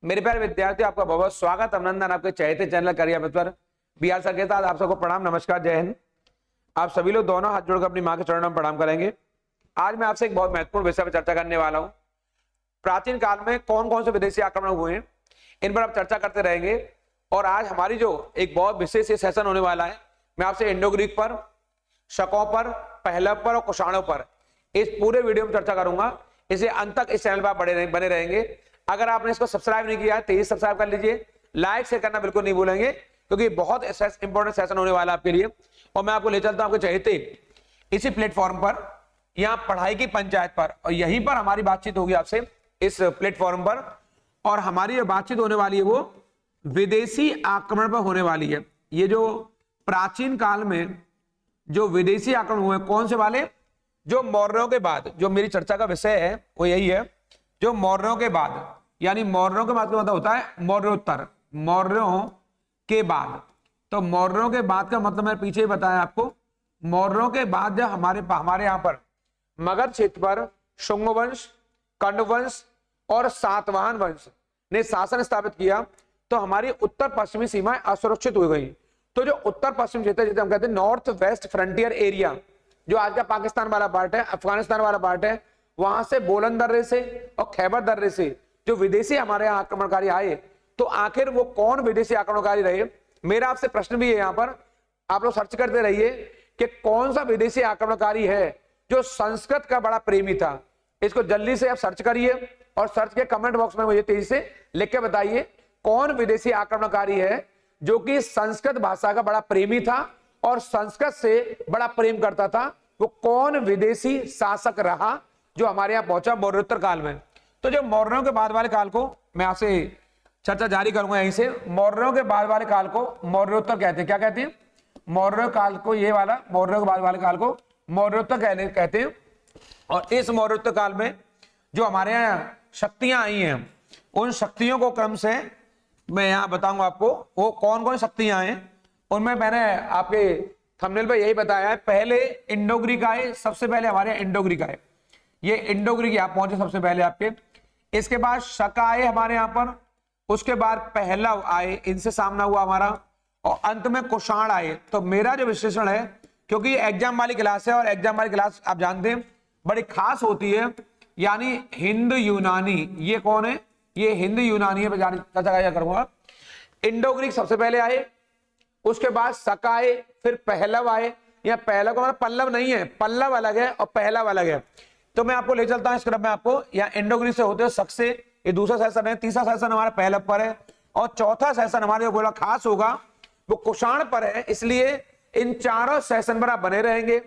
मेरे प्यारे विद्यार्थी, आपका बहुत बहुत स्वागत, अभिनंदन आपके चहेते चैनल करियर पर बीआर सर के साथ आप सबको प्रणाम, नमस्कार, जय हिंद। आप सभी लोग दोनों हाथ जोड़कर अपनी मां के चरणों में प्रणाम करेंगे। आज मैं आपसे एक बहुत महत्वपूर्ण विषय पर चर्चा करने वाला हूं। प्राचीन काल में कौन कौन से विदेशी आक्रमण हुए हैं, इन पर आप चर्चा करते रहेंगे। और आज हमारी जो एक बहुत विशेष सेशन होने वाला है, मैं आपसे इंडो ग्रीक पर, शकों पर, पहलव पर और कुषाणों पर इस पूरे वीडियो में चर्चा करूंगा। इसे अंत तक इस चैनल पर बने रहेंगे। अगर आपने इसको सब्सक्राइब नहीं किया है, तेजी सब्सक्राइब कर लीजिए। लाइक शेयर करना बिल्कुल नहीं भूलेंगे, क्योंकि बहुत इंपॉर्टेंट सेशन होने वाला है आपके लिए। और मैं आपको ले चलता हूं आपके चहेते इसी प्लेटफॉर्म पर, यहाँ पढ़ाई की पंचायत पर, और यहीं पर हमारी बातचीत होगी आपसे इस प्लेटफॉर्म पर। और हमारी जो बातचीत होने वाली है वो विदेशी आक्रमण पर होने वाली है। ये जो प्राचीन काल में जो विदेशी आक्रमण हुए, कौन से वाले? जो मौर्यों के बाद, जो मेरी चर्चा का विषय है वो यही है, जो मौर्यों के बाद, यानी मौर्यों के बाद का मतलब होता है मौर्योत्तर, मौर्यों के बाद। तो मौर्यों के बाद का मतलब मैंने पीछे ही बताया आपको। मौर्यों के बाद जब हमारे यहाँ पर मगध क्षेत्र पर शुंग वंश, कण्व वंश और सातवाहन वंश ने शासन स्थापित किया, तो हमारी उत्तर पश्चिमी सीमाएं असुरक्षित हो गई। तो जो उत्तर पश्चिम क्षेत्र, जिसे हम कहते हैं नॉर्थ वेस्ट फ्रंटियर एरिया, जो आज का पाकिस्तान वाला पार्ट है, अफगानिस्तान वाला पार्ट है, वहां से बोलन दर्रे से और खैबर दर्रे से जो विदेशी हमारे यहाँ आक्रमणकारी आए, तो आखिर वो कौन विदेशी आक्रमणकारी रहे? मेरा आपसे प्रश्न भी है, यहाँ पर आप लोग सर्च करते रहिए कि कौन सा विदेशी आक्रमणकारी है जो संस्कृत का बड़ा प्रेमी था। इसको जल्दी से आप सर्च करिए और सर्च के कमेंट बॉक्स में मुझे तेजी से लिख के बताइए कौन विदेशी आक्रमणकारी है जो कि संस्कृत भाषा का बड़ा प्रेमी था और संस्कृत से बड़ा प्रेम करता था। वो कौन विदेशी शासक रहा जो हमारे यहाँ पहुंचा मौर्योत्तर काल में? तो जो मौर्यों के बाद वाले काल को मैं आपसे चर्चा जारी करूंगा यहीं से। मौर्यों के बाद वाले काल को मौर्योत्तर कहते हैं। क्या कहते हैं? मौर्य काल को, ये वाला मौर्यों के बाद वाले काल को मौर्योत्तर कहते हैं। और इस मौर्योत्तर काल में जो हमारे यहाँ शक्तियां आई हैं, उन शक्तियों को क्रम से मैं यहाँ बताऊंगा आपको वो कौन कौन शक्तियां हैं। उनमें मैंने आपके थंबनेल पे यही बताया है। पहले इंडो ग्रीक आए, सबसे पहले हमारे इंडो ग्रीक आए, ये इंडो ग्रीक यहाँ पहुंचे सबसे पहले आपके। इसके बाद शक आए हमारे यहाँ पर, उसके बाद पहलव आए, इनसे सामना हुआ हमारा, और अंत में कुषाण आए। तो मेरा जो विश्लेषण है, क्योंकि एग्जाम वाली क्लास है और एग्जाम वाली क्लास आप जानते हैं बड़ी खास होती है, यानी हिंद यूनानी। ये कौन है? ये हिंद यूनानी है, चर्चा करूंगा। इंडो ग्रीक सबसे पहले आए, उसके बाद शक आए, फिर पहलव आए। या पहलव का मतलब पल्लव नहीं है, पल्लव अलग है और पहलव अलग है। तो मैं आपको ले चलता हूं इस क्रम में आपको। यहाँ इंडो ग्रीक से होते हुए शक से, ये दूसरा सेशन है, तीसरा सेशन हमारा पहलव पर है, और चौथा सेशन हमारे जो बोला खास होगा वो कुषाण पर है। इसलिए इन चारों सेशन पर आप बने रहेंगे।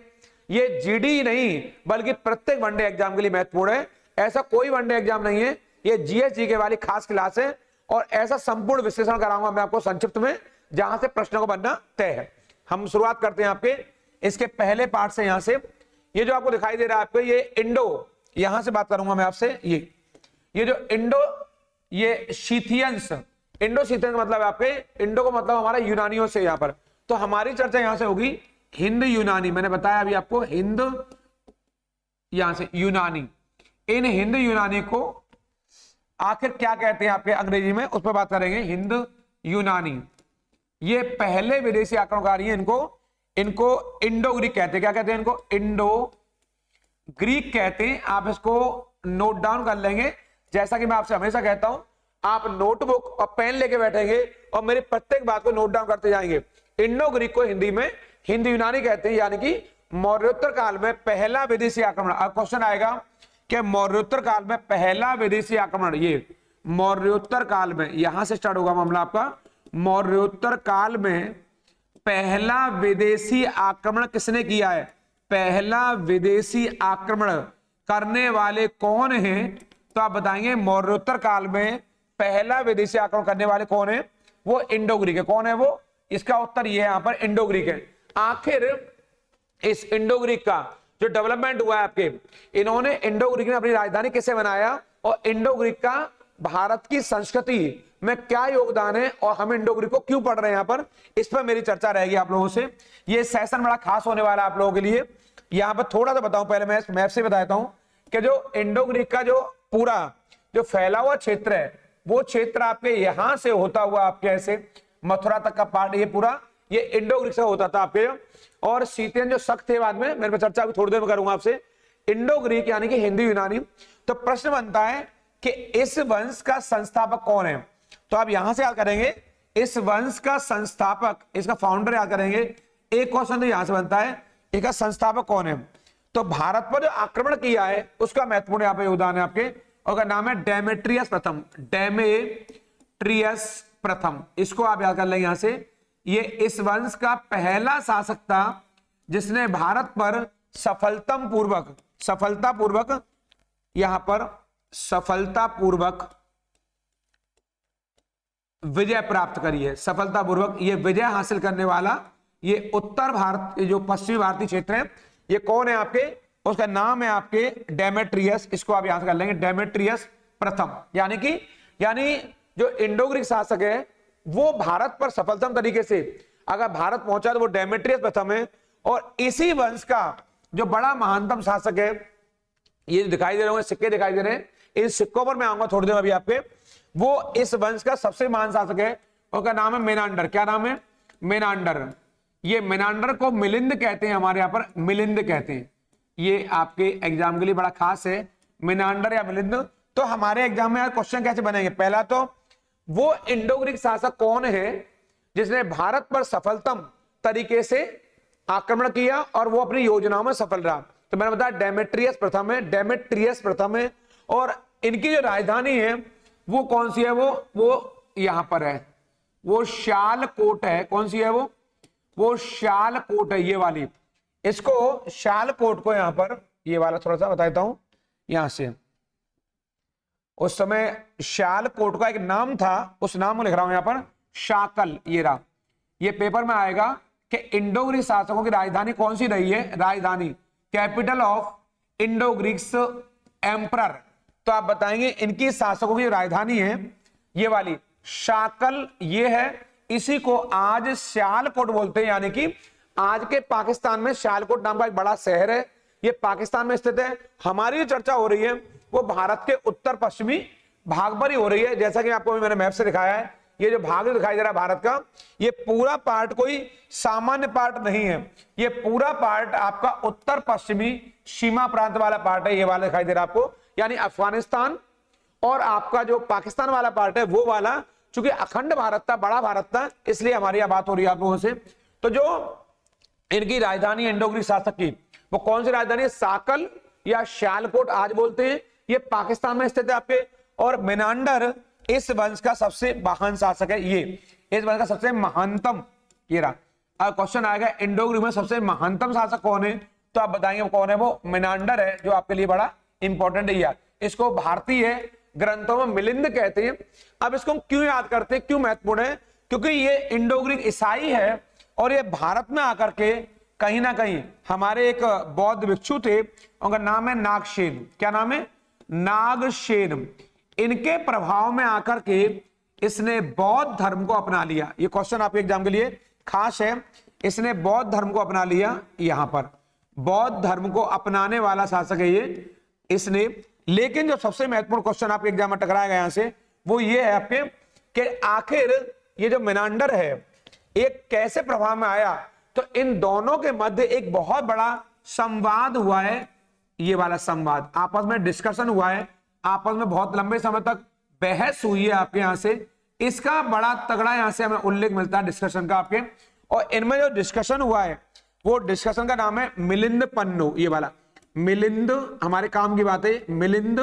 ये जीडी नहीं बल्कि प्रत्येक वनडे एग्जाम के लिए महत्वपूर्ण है। ऐसा कोई वनडे एग्जाम नहीं है, ये जीएस के वाली खास क्लास है। और ऐसा संपूर्ण विश्लेषण कराऊंगा मैं आपको संक्षिप्त में, जहां से प्रश्नों को बनना तय है। हम शुरुआत करते हैं आपके इसके पहले पार्ट से। यहां से ये जो आपको दिखाई दे रहा है आपको, ये इंडो, यहां से बात करूंगा मैं आपसे। ये जो इंडो, ये शीथियंस, इंडो शीथियंस मतलब है आपके, इंडो को मतलब हमारा यूनानियों से। यहां पर तो हमारी चर्चा यहां से होगी हिंद यूनानी। मैंने बताया अभी आपको हिंद, यहां से यूनानी। इन हिंद यूनानी को आखिर क्या कहते हैं आपके अंग्रेजी में, उस पर बात करेंगे। हिंद यूनानी ये पहले विदेशी आक्रमणकारी हैं। इनको इंडो ग्रीक कहते हैं। क्या कहते हैं इनको? इंडो ग्रीक कहते हैं। आप इसको नोट डाउन कर लेंगे। जैसा कि मैं आपसे हमेशा कहता हूं, आप नोटबुक और पेन लेके बैठेंगे और मेरी प्रत्येक बात को नोट डाउन करते जाएंगे। इंडो ग्रीक को हिंदी में हिंद यूनानी कहते हैं, यानी कि मौर्योत्तर काल में पहला विदेशी आक्रमण। अब क्वेश्चन आएगा कि मौर्योत्तर काल में पहला विदेशी आक्रमण, ये मौर्योत्तर काल में, यहां से स्टार्ट होगा मामला आपका। मौर्योत्तर काल में पहला विदेशी आक्रमण किसने किया है? पहला विदेशी आक्रमण करने वाले कौन हैं? तो आप बताएंगे मौर्योत्तर काल में पहला विदेशी आक्रमण करने वाले कौन है? वो इंडो ग्रीक है। कौन है वो? इसका उत्तर ये यहां पर इंडो ग्रीक है। आखिर इस इंडो ग्रीक का जो डेवलपमेंट हुआ है आपके, इन्होंने, इंडो ग्रीक ने अपनी राजधानी कैसे बनाया और इंडो ग्रीक का भारत की संस्कृति में क्या योगदान है, और हम इंडो ग्रीक को क्यों पढ़ रहे हैं यहाँ पर, इस पर मेरी चर्चा रहेगी आप लोगों से। ये सेशन बड़ा खास होने वाला है आप लोगों के लिए। यहाँ पर थोड़ा सा बताऊं, पहले मैं मैप से बताता हूं कि जो इंडो ग्रीक का जो पूरा जो फैला हुआ क्षेत्र है, वो क्षेत्र आपके यहां से होता हुआ आपके ऐसे मथुरा तक का पार्ट, ये पूरा ये इंडो ग्रीक से होता था आपके। और सीतियन जो शक थे बाद में, मैं चर्चा थोड़ी देर में करूंगा आपसे, इंडो ग्रीक यानी कि हिंदी यूनानी। तो प्रश्न बनता है कि इस वंश का संस्थापक कौन है। तो आप यहां से याद करेंगे इस वंश का संस्थापक, इसका फाउंडर याद करेंगे। एक क्वेश्चन तो यहां से बनता है, इसका संस्थापक कौन है। तो भारत पर जो आक्रमण किया है उसका महत्वपूर्ण यहाँ पे योगदान है आपके, और नाम है डेमेट्रियस प्रथम। डेमेट्रियस प्रथम, इसको आप याद कर लेंगे यहां से। ये इस वंश का पहला शासक था जिसने भारत पर सफलतापूर्वक यहां पर सफलतापूर्वक विजय प्राप्त करी है। सफलतापूर्वक ये विजय हासिल करने वाला ये उत्तर भारत, जो पश्चिमी भारतीय क्षेत्र है, ये कौन है आपके, उसका नाम है आपके डेमेट्रियस। इसको आप याद कर लेंगे, डेमेट्रियस प्रथम। यानी जो इंडो ग्रीक शासक है वो भारत पर सफलतम तरीके से अगर भारत पहुंचा तो वो डेमेट्रियस प्रथम है। और इसी वंश का जो बड़ा महानतम शासक है, ये दिखाई दे रहे होंगे सिक्के दिखाई दे रहे हैं, इन सिक्कों पर मैं आऊंगा थोड़ी देर अभी आपके। वो इस वंश का सबसे महान शासक है, उसका नाम है मेनांडर। क्या नाम है, मेनांडर। ये मेनांडर को मिलिंद कहते हैं, हमारे यहाँ पर मिलिंद कहते हैं। ये आपके एग्जाम के लिए बड़ा खास है, मेनांडर या मिलिंद। तो हमारे एग्जाम में क्वेश्चन कैसे बनेंगे, पहला तो वो इंडो ग्रीक शासक कौन है जिसने भारत पर सफलतम तरीके से आक्रमण किया और वो अपनी योजनाओं में सफल रहा। तो मैंने बताया डेमेट्रियस प्रथम है, डेमेट्रियस प्रथम है। और इनकी जो राजधानी है वो कौन सी है, वो यहां पर है, वो शालकोट है। कौन सी है वो शालकोट है, ये वाली। इसको शालकोट को यहां पर, ये वाला थोड़ा सा बता देता हूं यहां से। उस समय शालकोट का एक नाम था, उस नाम को लिख रहा हूं यहां पर, शाकल। ये रहा, ये पेपर में आएगा कि इंडो ग्रीक शासकों की राजधानी कौन सी रही है, राजधानी capital of Indo Greeks emperor. तो आप बताएंगे इनकी शासकों की राजधानी है ये वाली शाकल, ये है। इसी को आज सियालकोट बोलते हैं, यानी कि आज के पाकिस्तान में सियालकोट नाम का एक बड़ा शहर है, ये पाकिस्तान में स्थित है। हमारी जो चर्चा हो रही है वो भारत के उत्तर पश्चिमी भाग पर ही हो रही है। जैसा कि आपको मैंने मैप से दिखाया है, ये जो भाग दिखाई दे रहा है भारत का, ये पूरा पार्ट कोई सामान्य पार्ट नहीं है, ये पूरा पार्ट आपका उत्तर पश्चिमी सीमा प्रांत वाला पार्ट है। ये वाला दिखाई दे रहा है आपको, यानी अफगानिस्तान और आपका जो पाकिस्तान वाला पार्ट है वो वाला। चूंकि अखंड भारत था, बड़ा भारत था, इसलिए हमारी यह बात हो रही है आप लोगों से। तो जो इनकी राजधानी इंडो ग्रीक शासक की, वो कौन सी राजधानी है, साकल या सियालकोट आज बोलते हैं। ये पाकिस्तान में स्थित है आपके। और मेनांडर इस वंश का सबसे महान शासक है, ये इस वंश का सबसे महानतम। ये रहा, क्वेश्चन आएगा इंडो ग्रीक में सबसे महानतम शासक कौन है, तो आप बताएंगे कौन है, वो मेनांडर है, जो आपके लिए बड़ा इंपॉर्टेंट है। यार इसको भारतीय ग्रंथों में मिलिंद कहते हैं। अब इसको हम क्यों याद करते हैं, क्यों महत्वपूर्ण है, क्योंकि ये इंडो ग्रीक ईसाई है और ये भारत में आकर के कहीं ना कहीं हमारे एक बौद्ध भिक्षु थे, उनका नाम है नागसेन। क्या नाम है, नागसेन। इनके प्रभाव में आकर के इसने बौद्ध धर्म को अपना लिया। ये क्वेश्चन आपके एग्जाम के लिए खास है, इसने बौद्ध धर्म को अपना लिया। यहां पर बौद्ध धर्म को अपनाने वाला शासक है ये, इसने। लेकिन जो सबसे महत्वपूर्ण क्वेश्चन आपके एग्जाम में टकराएगा यहां से, वो ये है आपके कि आखिर ये जो मेनांडर है एक कैसे प्रभाव में आया। तो इन दोनों के मध्य एक बहुत बड़ा संवाद हुआ है, ये वाला संवाद, आपस में डिस्कशन हुआ है, आपस में बहुत लंबे समय तक बहस हुई है आपके यहां से। इसका बड़ा तगड़ा यहां से हमें उल्लेख मिलता है डिस्कशन का आपके। और इनमें जो डिस्कशन हुआ है वो डिस्कशन का नाम है मिलिंद पन्नो। ये वाला मिलिंद, हमारे काम की बात है, मिलिंद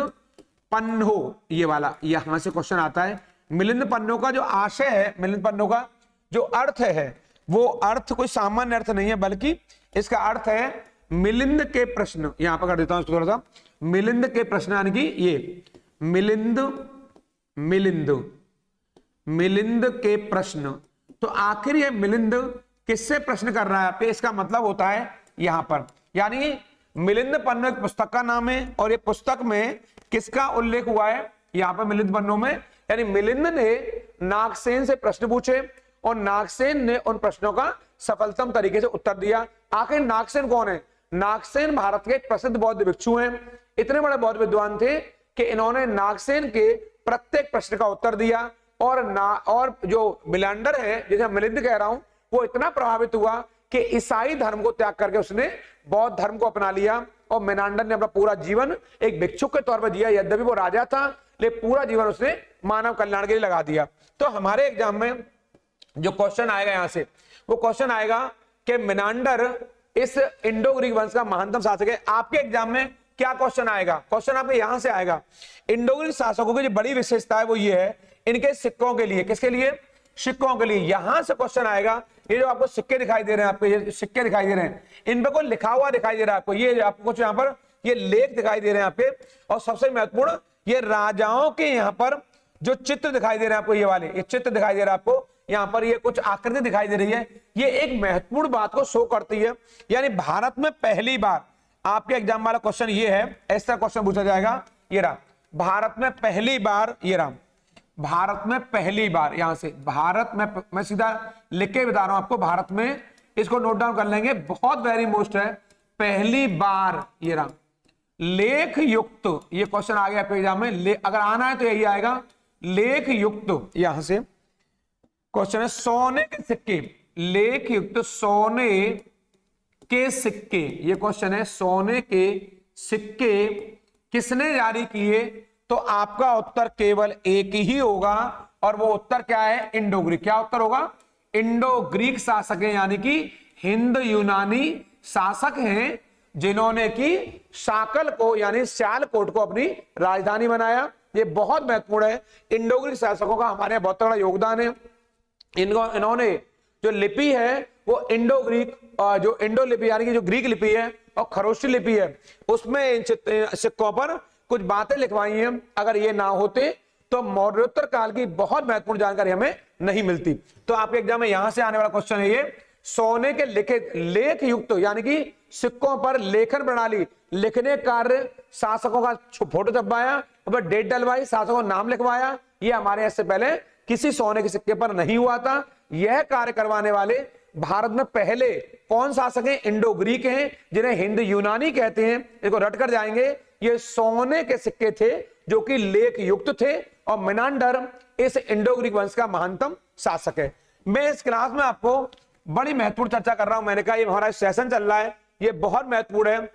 पन्नो, ये वाला यहां से क्वेश्चन आता है। मिलिंद पन्नो का जो आशय है, मिलिंद पन्नो का जो अर्थ है, वो अर्थ कोई सामान्य अर्थ नहीं है, बल्कि इसका अर्थ है मिलिंद के प्रश्न। यहां पर कर देता हूं इसको थोड़ा सा, मिलिंद के प्रश्न, यानी कि ये मिलिंद मिलिंद के प्रश्न। तो आखिर ये मिलिंद किससे प्रश्न कर रहा है पे, इसका मतलब होता है यहां पर, यानी मिलिंद पन्नो एक पुस्तक का नाम है और ये पुस्तक में किसका उल्लेख हुआ है, यहां पर मिलिंद पन्नो में। यानी मिलिंद ने नागसेन से प्रश्न पूछे और नागसेन ने उन प्रश्नों का सफलतम तरीके से उत्तर दिया। आखिर नागसेन कौन है, नागसेन भारत के प्रसिद्ध बौद्ध भिक्षु हैं। इतने बड़े बौद्ध विद्वान थे कि इन्होंने नागसेन के प्रत्येक प्रश्न का उत्तर दिया और जो मिलांडर है, जिसे मिलिंद कह रहा हूं, वो इतना प्रभावित हुआ कि ईसाई धर्म को त्याग करके उसने बौद्ध धर्म को अपना लिया और मिनांडर ने अपना पूरा जीवन एक भिक्षुक के तौर पर जिया। यद्यपि वो राजा था, लेकिन पूरा जीवन उसने मानव कल्याण के लिए लगा दिया। तो हमारे एग्जाम में जो क्वेश्चन आएगा यहां से, वो क्वेश्चन आएगा कि मिनांडर इस इंडो ग्रीक वंश का महानतम शासक है। आपके एग्जाम में क्या क्वेश्चन आएगा? क्वेश्चन आपके यहां से आएगा, इंडो ग्रीक शासकों की जो बड़ी विशेषता है वो ये है, इनके सिक्कों के लिए, किसके लिए? सिक्कों के लिए। यहां से क्वेश्चन आएगा, ये जो आपको सिक्के दिखाई दे रहे हैं, आपको ये सिक्के दिखाई दे रहे हैं, इन पे कोई लिखा हुआ दिखाई दे रहा है आपको, ये आपको कुछ यहाँ पर ये लेख दिखाई दे रहे हैं आपके, और सबसे महत्वपूर्ण ये राजाओं के यहाँ पर जो चित्र दिखाई दे रहे हैं आपको, ये वाले ये चित्र दिखाई दे रहा है आपको, यहाँ पर ये कुछ आकृति दिखाई दे रही है, ये एक महत्वपूर्ण बात को शो करती है। यानी भारत में पहली बार, आपके एग्जाम वाला क्वेश्चन ये है, ऐसा क्वेश्चन पूछा जाएगा, ये रहा, भारत में पहली बार, ये रहा, भारत में पहली बार, यहां से भारत में, मैं सीधा लिख के बता रहा हूं आपको, भारत में, इसको नोट डाउन कर लेंगे, बहुत वेरी मोस्ट है, पहली बार, ये रहा, लेख युक्त, ये क्वेश्चन आ गया आपके एग्जाम में, अगर आना है तो यही आएगा, लेख युक्त, यहां से क्वेश्चन है, सोने के सिक्के, लेख युक्त सोने के सिक्के, ये क्वेश्चन है, सोने के सिक्के किसने जारी किए? तो आपका उत्तर केवल एक ही होगा, और वो उत्तर क्या है? Indo Greek. क्या उत्तर होगा? इंडो ग्रीक शासक है, यानी कि हिंद यूनानी शासक हैं, जिन्होंने की शाकल को यानी सियालकोट को अपनी राजधानी बनाया। ये बहुत महत्वपूर्ण है, इंडो ग्रीक शासकों का हमारे यहाँ बहुत बड़ा योगदान है। इन्होंने जो लिपि है वो इंडो ग्रीक, जो इंडो लिपि यानी कि जो ग्रीक लिपि है और खरोष्टी लिपि है, उसमें इन सिक्कों पर कुछ बातें लिखवाई हैं। अगर ये ना होते तो मौर्योत्तर काल की बहुत महत्वपूर्ण जानकारी हमें नहीं मिलती। तो आपके एग्जाम में यहां से आने वाला क्वेश्चन है ये, सोने के लिखित लेख युक्त यानी कि सिक्कों पर लेखन प्रणाली, लिखने कार्य, शासकों का फोटो छपवाया, डेट डलवाई, शासकों नाम लिखवाया, ये हमारे इससे पहले किसी सोने के सिक्के पर नहीं हुआ था। यह कार्य करवाने वाले भारत में पहले कौन शासक हैं? इंडो ग्रीक हैं, जिन्हें हिंद यूनानी कहते हैं। इसको रट कर जाएंगे, ये सोने के सिक्के थे जो कि लेख युक्त थे, और मिनांडर इस इंडो ग्रीक वंश का महानतम शासक है। मैं इस क्लास में आपको बड़ी महत्वपूर्ण चर्चा कर रहा हूं। मैंने कहा ये हमारा सेशन चल रहा है, ये बहुत महत्वपूर्ण है।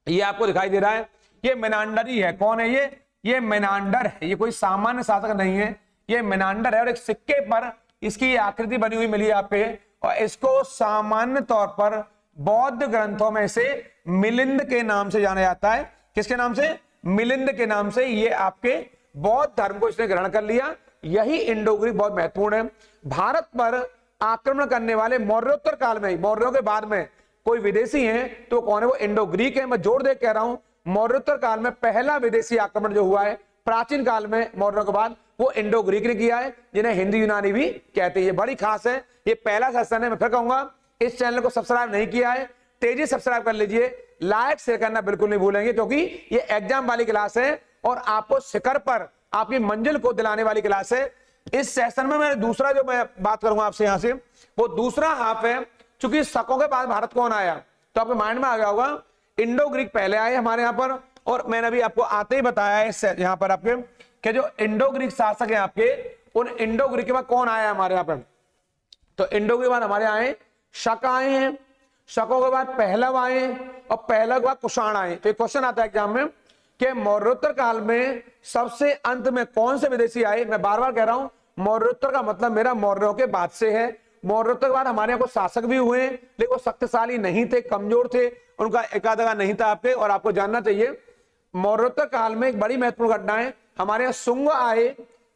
ये आपको दिखाई दे रहा है, ये मिनांडर ही है। कौन है ये? ये मिनांडर है, ये कोई सामान्य शासक नहीं है, ये मिनांडर है। और एक सिक्के पर इसकी आकृति बनी हुई मिली आपके, और इसको सामान्य तौर पर बौद्ध ग्रंथों में से मिलिंद के नाम से जाना जाता है। किसके नाम से? मिलिंद के नाम से। ये आपके बौद्ध धर्म को इसने ग्रहण कर लिया। यही इंडो ग्रीक बहुत महत्वपूर्ण है। भारत पर आक्रमण करने वाले मौर्योत्तर काल में, मौर्यों के बाद में कोई विदेशी हैं तो कौन है? वो इंडो ग्रीक है। मैं जोर दे कह रहा हूं, मौर्योत्तर काल में पहला विदेशी आक्रमण जो हुआ है प्राचीन काल में मौर्यों के बाद, वो इंडो ग्रीक ने किया है, जिन्हें हिंदी यूनानी भी कहते हैं। ये बड़ी खास है, ये पहला सेशन है। मैं फिर कहूंगा, इस चैनल को सब्सक्राइब नहीं किया है, तेजी सब्सक्राइब कर लीजिए, लाइक शेयर करना बिल्कुल नहीं भूलेंगे, क्योंकि ये एग्जाम वाली क्लास है और आपको शिखर पर आपकी मंजिल को दिलाने वाली क्लास है। इस सेशन में मैं दूसरा जो मैं बात करूंगा आपसे यहां से, वो दूसरा हाफ है। चूंकि शकों के बाद भारत कौन आया, तो आपके माइंड में आ गया होगा, इंडो ग्रीक पहले आए हमारे यहाँ पर। और मैंने अभी आपको आते ही बताया है यहाँ पर आपके कि जो इंडो ग्रीक शासक हैं आपके, उन इंडो ग्रीक के बाद कौन आया हमारे यहाँ पर? तो इंडो के बाद हमारे आए शक आए हैं, शकों के बाद पहलव आए, और पहलव के बाद कुषाण आए। तो एक क्वेश्चन आता है एग्जाम में कि मौर्योत्तर काल में सबसे अंत में कौन से विदेशी आए? मैं बार बार कह रहा हूं, मौर्योत्तर का मतलब मेरा मौर्यों के बाद से है। मौर्योत्तर के बाद हमारे यहाँ को शासक भी हुए, लेकिन वो शक्तिशाली नहीं थे, कमजोर थे, उनका एकादगा नहीं था आपके। और आपको जानना चाहिए, मौर्योत्तर काल में एक बड़ी महत्वपूर्ण घटना है, हमारे यहाँ शुंग आए,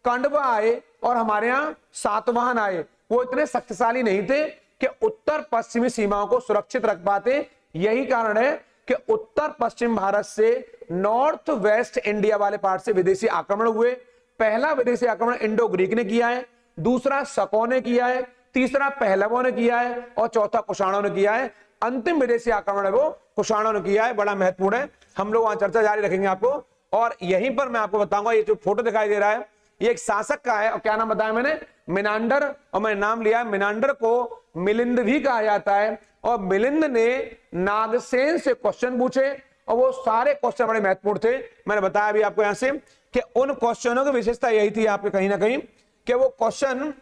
कंडवा आए, और हमारे यहाँ सातवाहन आए। वो इतने शक्तिशाली नहीं थे कि उत्तर पश्चिमी सीमाओं को सुरक्षित रख पाते। यही कारण है कि उत्तर पश्चिम भारत से नॉर्थ वेस्ट इंडिया वाले पार्ट से विदेशी आक्रमण हुए। पहला विदेशी आक्रमण इंडो ग्रीक ने किया है, दूसरा शकों ने किया है, तीसरा पहलवों ने किया है, और चौथा कुषाणों ने किया है। अंतिम विदेशी आक्रमण है वो कुषाणों ने किया है। बड़ा महत्वपूर्ण है, हम लोग वहां चर्चा जारी रखेंगे आपको। और यहीं पर मैं आपको बताऊंगा, ये जो फोटो दिखाई दे रहा है, ये एक शासक का है। और क्या नाम बताया मैंने? मिनांडर। और मैंने नाम लिया, मिनांडर को मिलिंद भी कहा जाता है। और मिलिंद ने नागसेन से क्वेश्चन पूछे, और वो सारे क्वेश्चन बड़े महत्वपूर्ण थे। मैंने बताया अभी आपको यहां से कि उन क्वेश्चनों की विशेषता यही थी आपके कहीं ना कहीं कि वो क्वेश्चन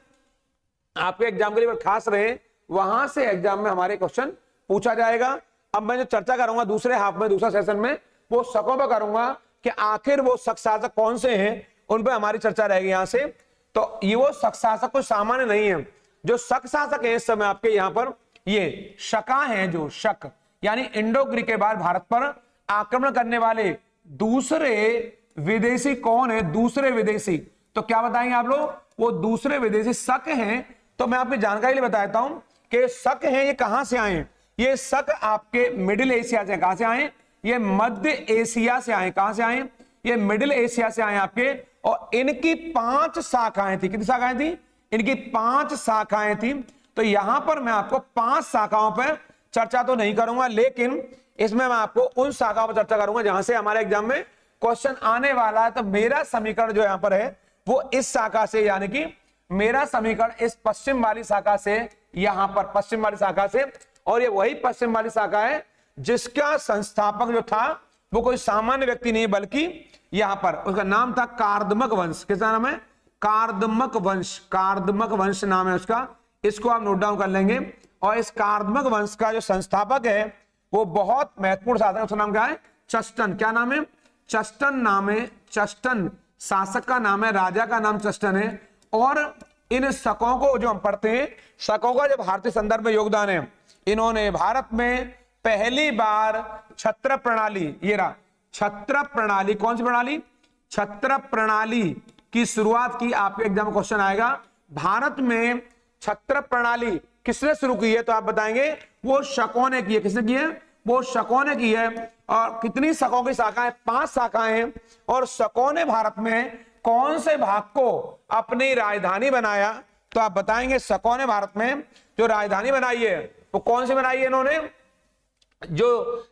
आपके एग्जाम के लिए खास रहे, वहां से एग्जाम में हमारे क्वेश्चन पूछा जाएगा। अब मैं जो चर्चा करूंगा दूसरे हाफ में, दूसरा सेशन में, वो शकों पर करूंगा कि आखिर वो शक शासक कौन से हैं, उन पर हमारी चर्चा रहेगी यहां से। तो ये वो शक शासक कोई सामान्य नहीं है। जो शक शासक है इस समय आपके यहाँ पर ये शका हैं, जो शक यानी इंडो ग्रीक के बाद भारत पर आक्रमण करने वाले दूसरे विदेशी कौन है, दूसरे विदेशी। तो क्या बताएंगे आप लोग, वो दूसरे विदेशी शक हैं। तो मैं आपकी जानकारी लिए बताता हूं कि शक हैं ये कहां से आए। ये शक आपके मिडिल एशिया से, कहां से आए, ये मध्य एशिया से आए। कहां से आए, ये मिडिल एशिया से आए आपके। और इनकी 5 शाखाएं थी। कितनी शाखाएं थी, इनकी 5 शाखाएं थी। तो यहां पर मैं आपको 5 शाखाओं पर चर्चा तो नहीं करूंगा, लेकिन इसमें मैं आपको उन शाखाओं पर चर्चा करूंगा जहां से हमारे एग्जाम में क्वेश्चन आने वाला है। तो मेरा समीकरण जो यहां पर है वो इस शाखा से, यानी कि मेरा समीकरण इस पश्चिम वाली शाखा से, यहां पर पश्चिम वाली शाखा से, और ये वही पश्चिम वाली शाखा है जिसका संस्थापक जो था वो कोई सामान्य व्यक्ति नहीं बल्कि यहां पर उसका नाम था कार्दमक वंश। किसका नाम है, कार्दमक वंश। कार्दमक वंश नाम है उसका, इसको आप नोट डाउन कर लेंगे। और इस कार्दमक वंश का जो संस्थापक है वो बहुत महत्वपूर्ण शासक है। उसका नाम क्या है, चस्टन। क्या नाम है, चस्टन नाम है। चस्टन शासक का नाम है, राजा का नाम चस्टन है। और इन शकों को जो हम पढ़ते हैं, शकों का जो भारतीय संदर्भ में योगदान है, इन्होंने भारत में पहली बार छत्र प्रणाली, ये रहा छत्र प्रणाली, कौन सी प्रणाली, छत्र प्रणाली की शुरुआत की। आपके एग्जाम में क्वेश्चन आएगा भारत में छत्र प्रणाली किसने शुरू की है, तो आप बताएंगे वो शकों ने की है। किसने की है, वो शकों ने की है। और कितनी शकों की शाखाएं, 5 शाखाएं हैं। और शकों ने भारत में कौन से भाग को अपनी राजधानी बनाया, तो आप बताएंगे शकों ने भारत में जो राजधानी बनाई है वो कौन सी बनाई है इन्होंने। जो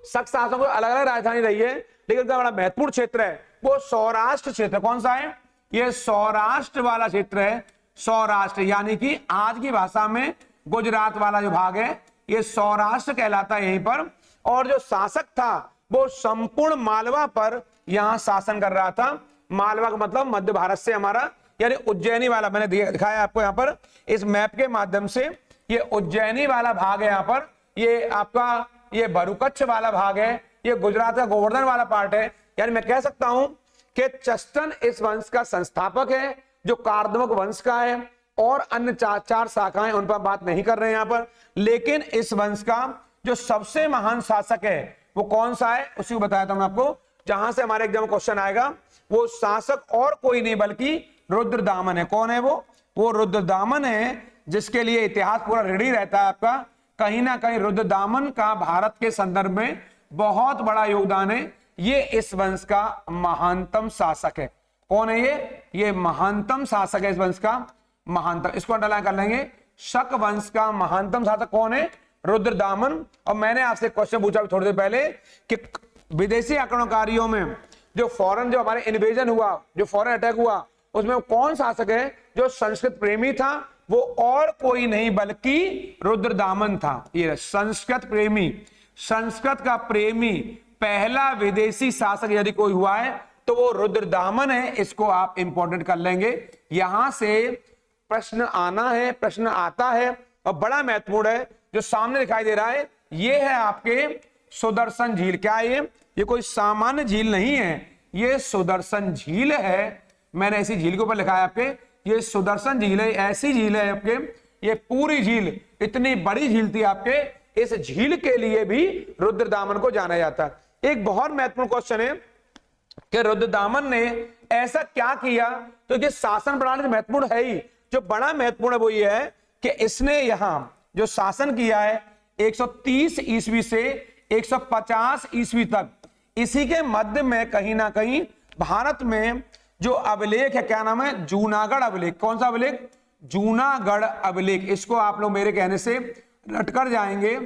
शक शासकों को अलग अलग राजधानी रही है, लेकिन उनका बड़ा महत्वपूर्ण क्षेत्र है वो सौराष्ट्र क्षेत्र। कौन सा है, ये सौराष्ट्र वाला क्षेत्र है। सौराष्ट्र यानी कि आज की भाषा में गुजरात वाला जो भाग है ये सौराष्ट्र कहलाता है यहीं पर। और जो शासक था वो संपूर्ण मालवा पर यहां शासन कर रहा था। मालवा का मतलब मध्य भारत से हमारा, यानी उज्जैनी वाला, मैंने दिखाया आपको यहां पर इस मैप के माध्यम से। ये उज्जैनी वाला भाग है यहां पर, ये आपका ये भरूकच्छ वाला भाग है, ये गुजरात का गोवर्धन वाला पार्ट है। यानी मैं कह सकता हूं कि चस्टन इस वंश का संस्थापक है जो कार्दमक वंश का है। और अन्य 4 शाखाएं उन पर बात नहीं कर रहे हैं यहां पर। लेकिन इस वंश का जो सबसे महान शासक है वो कौन सा है, उसी को बताया था मैं आपको। जहां से हमारे एग्जाम में क्वेश्चन आएगा वो शासक और कोई नहीं बल्कि रुद्रदामन है। कौन है वो रुद्रदामन है, जिसके लिए इतिहास पूरा रेडी रहता है आपका। कहीं ना कहीं रुद्रदामन का भारत के संदर्भ में बहुत बड़ा योगदान है। ये इस वंश का महानतम शासक है। कौन है ये महानतम शासक है इस वंश का, महानतम। इसको अंडरलाइन कर लेंगे, शक वंश का महानतम शासक कौन है, रुद्रदामन। और मैंने आपसे क्वेश्चन पूछा थोड़ी देर पहले कि विदेशी आक्रमणकारियों में जो हमारे इन्वेजन हुआ, जो फॉरेन अटैक हुआ, उसमें कौन शासक है जो संस्कृत प्रेमी था, वो और कोई नहीं बल्कि रुद्रदामन था। ये संस्कृत प्रेमी, संस्कृत का प्रेमी पहला विदेशी शासक यदि कोई हुआ है तो वो रुद्रदामन है। इसको आप इंपॉर्टेंट कर लेंगे, यहां से प्रश्न आना है, प्रश्न आता है और बड़ा महत्वपूर्ण है। जो सामने दिखाई दे रहा है ये है आपके सुदर्शन झील। क्या है ये कोई सामान्य झील नहीं है, ये सुदर्शन झील है। मैंने ऐसी झील के ऊपर लिखा है आपके, ये सुदर्शन झील है, ऐसी झील है आपके। ये पूरी झील इतनी बड़ी झील थी आपके, इस झील के लिए भी रुद्रदामन को जाना जाता है। एक बहुत महत्वपूर्ण क्वेश्चन है कि रुद्रदामन ने ऐसा क्या किया, तो ये शासन प्रणाली महत्वपूर्ण है ही। जो बड़ा महत्वपूर्ण है वो ये है कि इसने यहां जो शासन किया है 130 ईस्वी से 150 ईस्वी तक, इसी के मध्य में कहीं ना कहीं भारत में जो अभिलेख है, क्या नाम है, जूनागढ़ अभिलेख। कौन सा अभिलेख, जूनागढ़ अभिलेख। इसको आप लोग मेरे कहने से रटकर जाएंगे,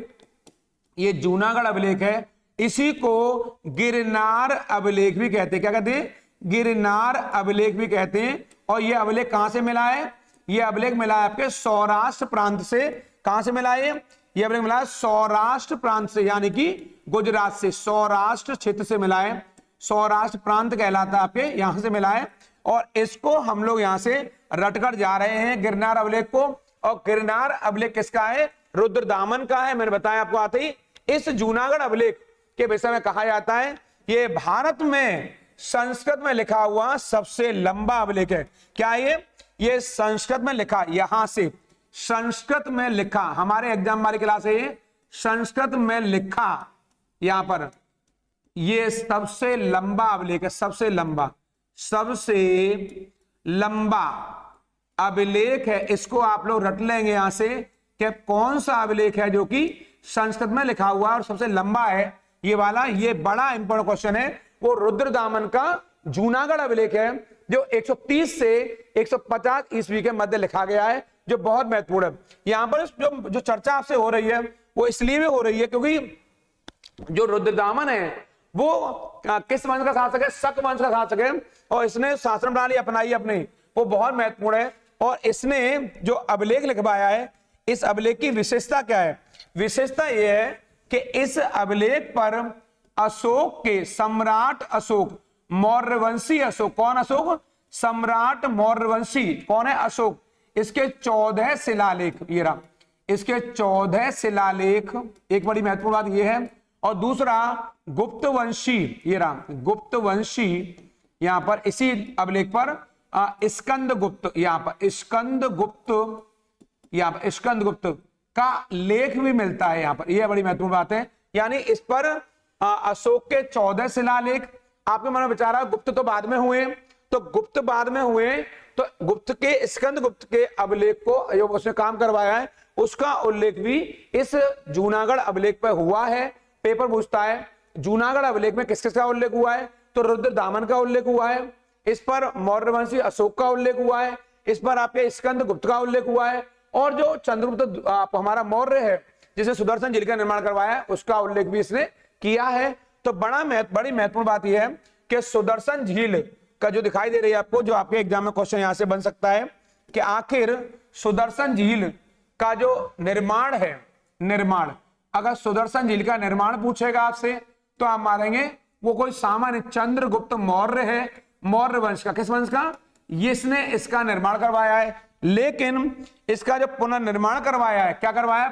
ये जूनागढ़ अभिलेख है। इसी को गिरनार अभिलेख भी कहते हैं। क्या कहते हैं, गिरनार अभिलेख भी कहते हैं। और ये अभिलेख कहां से मिला है, ये अभिलेख मिला है आपके सौराष्ट्र प्रांत से। कहां से मिला है ये अभिलेख मिला है सौराष्ट्र प्रांत से, यानी कि गुजरात से, सौराष्ट्र क्षेत्र से मिला है, सौराष्ट्र प्रांत कहलाता है आपके, यहां से मिला है। और इसको हम लोग यहां से रटकर जा रहे हैं गिरनार अभिलेख को। और गिरनार अभिलेख किसका है? रुद्रदामन का है, मैंने बताया आपको आते ही। इस जूनागढ़ अभिलेख के विषय में कहा जाता है ये भारत में संस्कृत में लिखा हुआ सबसे लंबा अभिलेख है। क्या ये संस्कृत में लिखा, यहां से संस्कृत में लिखा, हमारे एग्जाम वाली क्लास है ये, संस्कृत में लिखा, यहां पर ये सबसे लंबा अभिलेख है, सबसे लंबा अभिलेख है। इसको आप लोग रट लेंगे यहां से कि कौन सा अभिलेख है जो कि संस्कृत में लिखा हुआ और सबसे लंबा है, ये वाला। ये बड़ा इंपॉर्टेंट क्वेश्चन है। वो रुद्रदामन का जूनागढ़ अभिलेख है जो 130 से 150 ईस्वी के मध्य लिखा गया है, जो बहुत महत्वपूर्ण है। यहां पर जो चर्चा आपसे हो रही है वो इसलिए भी हो रही है क्योंकि जो रुद्रदामन है वो किस वंश का शासक है? शक वंश का शासक है, और इसने शासन प्रणाली अपनाई अपनी, वो बहुत महत्वपूर्ण है। और इसने जो अभिलेख लिखवाया है, इस अभिलेख की विशेषता क्या है? विशेषता यह है कि इस अभिलेख पर अशोक के सम्राट अशोक, मौर्यवंशी अशोक, कौन अशोक? सम्राट मौर्यवंशी, कौन है? अशोक। इसके 14 शिलालेख, ये रहा, इसके 14 शिलालेख, एक बड़ी महत्वपूर्ण बात यह है। और दूसरा गुप्तवंशी, ये रहा गुप्तवंशी, यहां पर इसी अभिलेख पर स्कंद गुप्त, यहां पर स्कंद गुप्त, यहां पर स्कंद गुप्त का लेख भी मिलता है यहां पर, यह बड़ी महत्वपूर्ण बात है। यानी इस पर अशोक के 14 शिलालेख। आपके मन में विचार है गुप्त तो बाद में हुए, तो गुप्त बाद में हुए, तो गुप्त के, स्कंद गुप्त के अभिलेख को जो उसने काम करवाया है उसका उल्लेख भी इस जूनागढ़ अभिलेख पर हुआ है। पेपर पूछता है जूनागढ़ अभिलेख में किस किस का उल्लेख हुआ है, तो रुद्रदामन का उल्लेख हुआ है, इस पर मौर्यवंशी अशोक का उल्लेख हुआ है, इस पर आपके स्कंद गुप्त का उल्लेख हुआ है, और जो चंद्रगुप्त हमारा मौर्य है जिसे सुदर्शन झील का निर्माण करवाया है उसका उल्लेख भी इसने किया है। तो बड़ी महत्वपूर्ण बात यह है कि सुदर्शन झील का जो दिखाई दे रही है आपको, जो आपके एग्जाम में क्वेश्चन यहां से बन सकता है कि आखिर सुदर्शन झील का जो निर्माण है, निर्माण, अगर सुदर्शन झील का निर्माण पूछेगा आपसे तो आप मारेंगे वो कोई सामान्य चंद्रगुप्त मौर्य है, मौर्य वंश का। किस वंश का? इसने इसका निर्माण करवाया है, लेकिन इसका जो पुनर्निर्माण करवाया है, क्या करवाया है?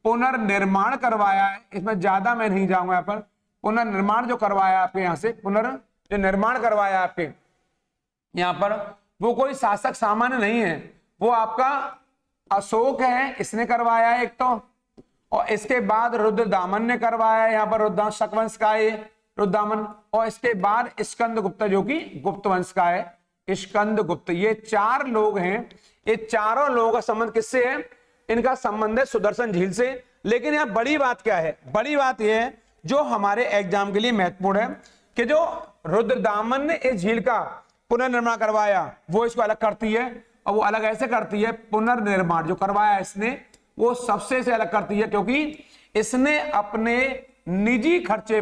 पुनर्निर्माण करवाया है। इसमें ज्यादा मैं नहीं जाऊंगा यहाँ पर। पुनर्निर्माण जो करवाया आपके यहाँ से, जो निर्माण करवाया आपके यहाँ पर, वो कोई शासक सामान्य नहीं है, वो आपका अशोक है, इसने करवाया है एक तो, और इसके बाद रुद्रदामन ने करवाया है, यहाँ पर रुद्रदामन शक वंश का है रुद्रदामन, और इसके बाद स्कंद गुप्त जो कि गुप्त वंश का है, स्कंद गुप्त। ये 4 लोग हैं। ये चारों लोगों का संबंध किससे है? इनका संबंध है सुदर्शन झील से। लेकिन यहाँ बड़ी बात क्या है? बड़ी बात यह है जो हमारे एग्जाम के लिए महत्वपूर्ण है कि जो रुद्रदामन ने इस झील का पुनर्निर्माण करवाया वो इसको अलग करती है, और वो अलग ऐसे करती है, पुनर्निर्माण जो करवाया इसने वो सबसे से अलग करती है, क्योंकि इसने अपने निजी खर्चे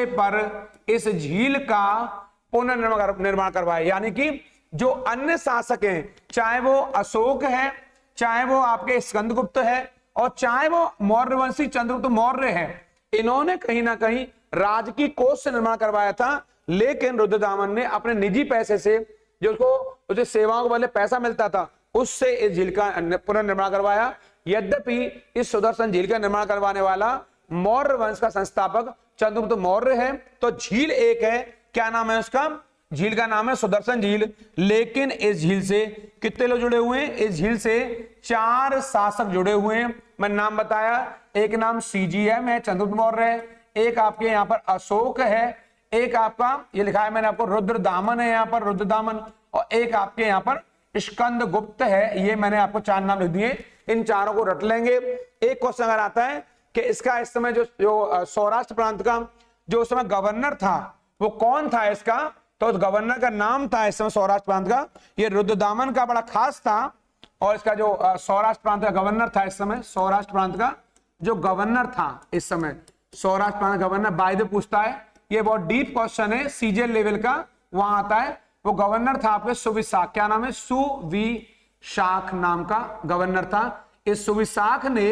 पर इस झील का पुनर्निर्माण करवाया। यानी कि जो अन्य शासक हैं, चाहे वो अशोक है, चाहे वो आपके स्कंदगुप्त है, और चाहे वो मौर्यवंशी चंद्रगुप्त मौर्य है, इन्होंने कहीं ना कहीं राजकीय कोष से निर्माण करवाया था। लेकिन रुद्रदामन ने अपने निजी पैसे से, जो उसको उसे सेवाओं के बदले पैसा मिलता था, उससे इस झील का पुनर्निर्माण करवाया। यद्यपि इस सुदर्शन झील का निर्माण करवाने वाला मौर्य वंश का संस्थापक चंद्रगुप्त मौर्य है। तो झील एक है, क्या नाम है उसका? झील का नाम है सुदर्शन झील। लेकिन इस झील से कितने लोग जुड़े हुए हैं? इस झील से 4 शासक जुड़े हुए हैं। मैं नाम बताया, एक नाम CGM है, चंद्रगुप्त मौर्य है, एक आपके यहाँ पर अशोक है, एक आपका ये लिखा है मैंने आपको रुद्रदामन है यहाँ पर, रुद्रदामन, और एक आपके यहाँ पर स्कंद गुप्त है। ये मैंने आपको 4 नाम लिख दिए, इन चारों को रट लेंगे। एक क्वेश्चन अगर आता है कि इसका इस समय जो सौराष्ट्र प्रांत का जो उस समय गवर्नर था वो कौन था इसका, तो उस गवर्नर का नाम था इस समय सौराष्ट्र प्रांत का, ये रुद्रदामन का बड़ा खास था। और इसका जो सौराष्ट्र प्रांत का गवर्नर था इस समय, सौराष्ट्र प्रांत का जो गवर्नर था इस समय, सौराष्ट्र प्रांत का गवर्नर, बाय द पूछता है, ये बहुत डीप क्वेश्चन है, CGL लेवल का, वहां आता है। वो गवर्नर था आपके सुविशाख। क्या नाम है? सुविशाख नाम का गवर्नर था। इस सुविशाख ने